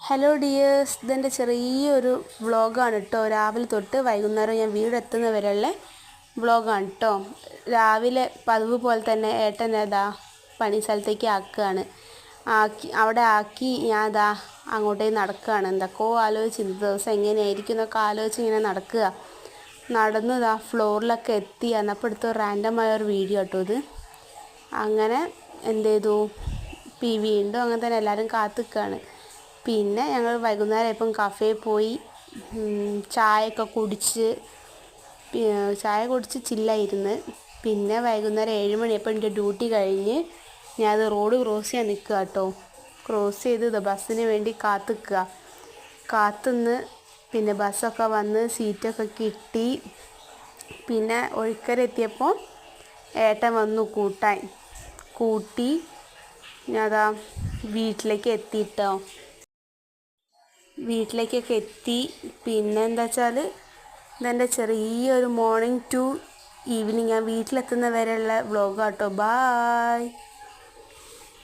Hello dears, ഇതെൻ്റെ ചെറിയൊരു വ്ളോഗാണ് കേട്ടോ. രാവിലെ തൊട്ട് വൈകുന്നേരം ഞാൻ വീടെത്തുന്ന വരെയുള്ള വ്ളോഗാണ് കേട്ടോ. രാവിലെ പതിവ് പോലെ തന്നെ ഏട്ടൻ അതാ പണി സ്ഥലത്തേക്ക് അവിടെ ആക്കി ഞാൻ അതാ അങ്ങോട്ടേക്ക് നടക്കുകയാണ്. എന്തൊക്കെയോ ആലോചിച്ച് ഇന്നത്തെ ദിവസം എങ്ങനെയായിരിക്കും എന്നൊക്കെ ആലോചിച്ച് ഇങ്ങനെ നടന്നതാ ഫ്ലോറിലൊക്കെ എത്തി. എന്നപ്പോൾ എടുത്ത റാൻഡമായൊരു വീഡിയോ കേട്ടോ ഇത്. അങ്ങനെ എന്ത് ചെയ്തു, വീണ്ടും അങ്ങനെ തന്നെ എല്ലാവരും കാത്തിക്കുകയാണ്. പിന്നെ ഞങ്ങൾ വൈകുന്നേരം ഇപ്പം കഫേ പോയി ചായ കുടിച്ച് ചില്ലായിരുന്നു. പിന്നെ വൈകുന്നേരം 7 മണിയപ്പോൾ എൻ്റെ ഡ്യൂട്ടി കഴിഞ്ഞ് ഞാനത് റോഡ് ക്രോസ് ചെയ്യാൻ നിൽക്കുക കേട്ടോ. ക്രോസ് ചെയ്ത് ബസ്സിന് വേണ്ടി കാത്തുനിന്ന് പിന്നെ ബസ്സൊക്കെ വന്ന് സീറ്റൊക്കെ കിട്ടി. പിന്നെ ഒഴിക്കര എത്തിയപ്പോൾ ഏട്ടൻ വന്നു കൂട്ടി ഞാനതാ വീട്ടിലേക്കൊക്കെ എത്തി. പിന്നെ എന്താ വെച്ചാൽ ഇതെൻ്റെ ചെറിയൊരു മോർണിംഗ് ടു ഈവനിങ് ഞാൻ വീട്ടിലെത്തുന്ന വരെയുള്ള വ്ളോഗാട്ടോ. ബായ്.